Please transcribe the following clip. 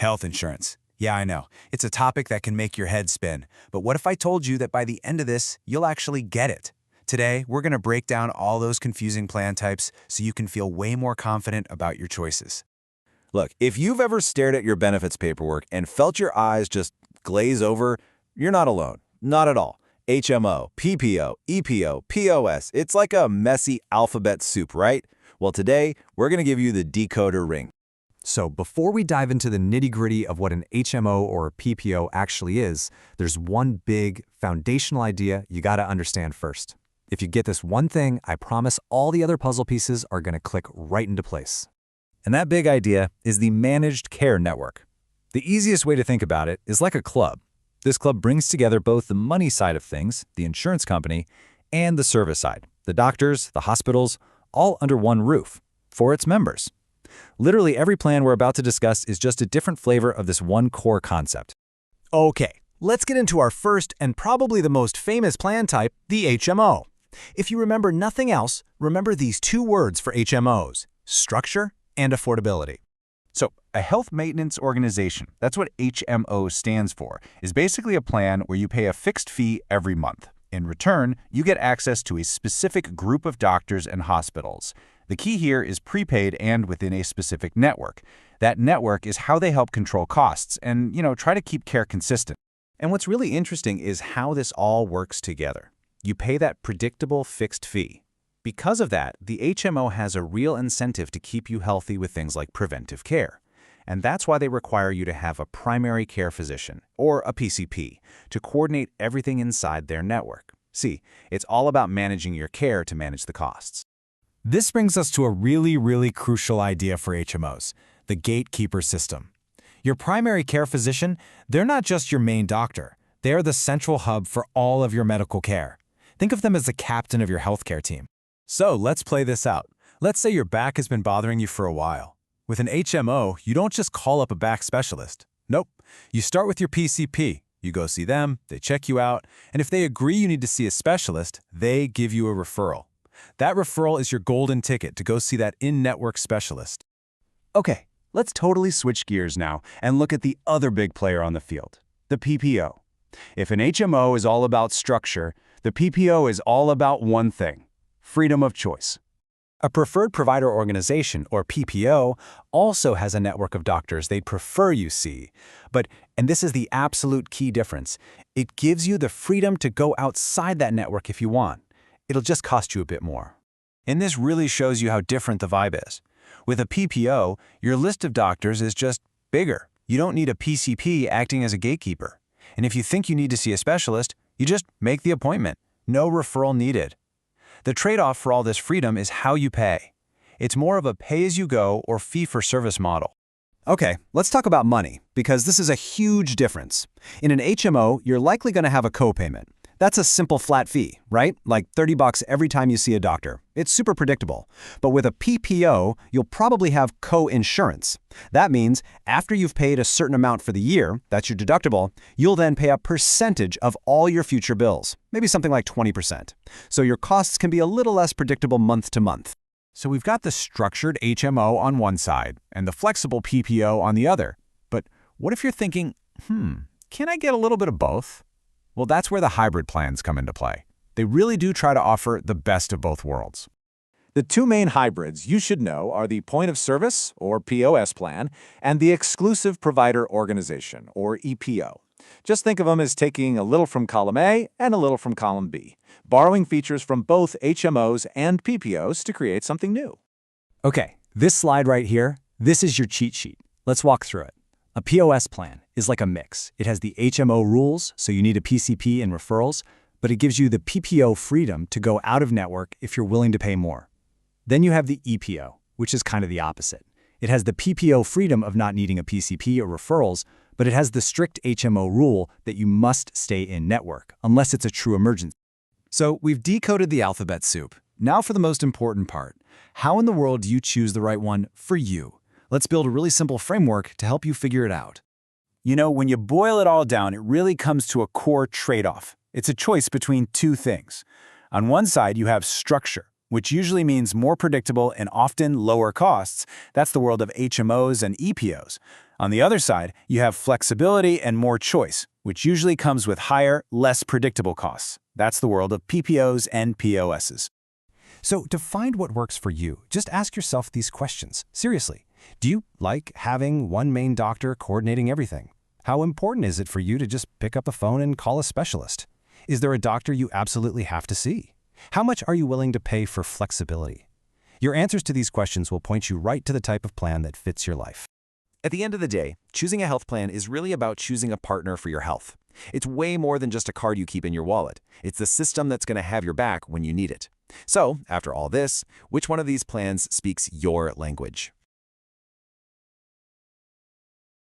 Health insurance. Yeah, I know. It's a topic that can make your head spin. But what if I told you that by the end of this, you'll actually get it? Today, we're going to break down all those confusing plan types so you can feel way more confident about your choices. Look, if you've ever stared at your benefits paperwork and felt your eyes just glaze over, you're not alone. Not at all. HMO, PPO, EPO, POS, it's like a messy alphabet soup, right? Well, today, we're going to give you the decoder ring. So before we dive into the nitty-gritty of what an HMO or a PPO actually is, there's one big foundational idea you got to understand first. If you get this one thing, I promise all the other puzzle pieces are going to click right into place. And that big idea is the managed care network. The easiest way to think about it is like a club. This club brings together both the money side of things, the insurance company, and the service side, the doctors, the hospitals, all under one roof, for its members. Literally every plan we're about to discuss is just a different flavor of this one core concept. Okay, let's get into our first and probably the most famous plan type, the HMO. If you remember nothing else, remember these two words for HMOs, structure and affordability. So, a health maintenance organization, that's what HMO stands for, is basically a plan where you pay a fixed fee every month. In return, you get access to a specific group of doctors and hospitals. The key here is prepaid and within a specific network. That network is how they help control costs and, try to keep care consistent. And what's really interesting is how this all works together. You pay that predictable fixed fee. Because of that, the HMO has a real incentive to keep you healthy with things like preventive care. And that's why they require you to have a primary care physician, or a PCP, to coordinate everything inside their network. See, it's all about managing your care to manage the costs. This brings us to a really crucial idea for HMOs, the gatekeeper system. Your primary care physician, they're not just your main doctor. They're the central hub for all of your medical care. Think of them as the captain of your healthcare team. So let's play this out. Let's say your back has been bothering you for a while. With an HMO, you don't just call up a back specialist. Nope. You start with your PCP. You go see them, they check you out, and if they agree you need to see a specialist, they give you a referral. That referral is your golden ticket to go see that in-network specialist. Okay, let's totally switch gears now and look at the other big player on the field, the PPO. If an HMO is all about structure, the PPO is all about one thing: freedom of choice. A preferred provider organization, or PPO, also has a network of doctors they'd prefer you see. But, and this is the absolute key difference, it gives you the freedom to go outside that network if you want. It'll just cost you a bit more. And this really shows you how different the vibe is. With a PPO, your list of doctors is just bigger. You don't need a PCP acting as a gatekeeper. And if you think you need to see a specialist, you just make the appointment. No referral needed. The trade-off for all this freedom is how you pay. It's more of a pay-as-you-go or fee-for-service model. Okay, let's talk about money, because this is a huge difference. In an HMO, you're likely going to have a copayment. That's a simple flat fee, right? Like $30 every time you see a doctor. It's super predictable. But with a PPO, you'll probably have co-insurance. That means after you've paid a certain amount for the year, that's your deductible, you'll then pay a percentage of all your future bills, maybe something like 20%. So your costs can be a little less predictable month to month. So we've got the structured HMO on one side and the flexible PPO on the other. But what if you're thinking, can I get a little bit of both? Well, that's where the hybrid plans come into play. They really do try to offer the best of both worlds. The two main hybrids you should know are the point of service, or POS plan, and the exclusive provider organization, or EPO. Just think of them as taking a little from column A and a little from column B, borrowing features from both HMOs and PPOs to create something new. Okay, this slide right here, this is your cheat sheet. Let's walk through it. A POS plan is like a mix. It has the HMO rules, so you need a PCP and referrals, but it gives you the PPO freedom to go out of network if you're willing to pay more. Then you have the EPO, which is kind of the opposite. It has the PPO freedom of not needing a PCP or referrals, but it has the strict HMO rule that you must stay in network, unless it's a true emergency. So we've decoded the alphabet soup. Now for the most important part. How in the world do you choose the right one for you? Let's build a really simple framework to help you figure it out. When you boil it all down, it really comes to a core trade-off. It's a choice between two things. On one side, you have structure, which usually means more predictable and often lower costs. That's the world of HMOs and EPOs. On the other side, you have flexibility and more choice, which usually comes with higher, less predictable costs. That's the world of PPOs and POSs. So to find what works for you, just ask yourself these questions. Seriously, do you like having one main doctor coordinating everything? How important is it for you to just pick up the phone and call a specialist? Is there a doctor you absolutely have to see? How much are you willing to pay for flexibility? Your answers to these questions will point you right to the type of plan that fits your life. At the end of the day, choosing a health plan is really about choosing a partner for your health. It's way more than just a card you keep in your wallet. It's the system that's going to have your back when you need it. So, after all this, which one of these plans speaks your language?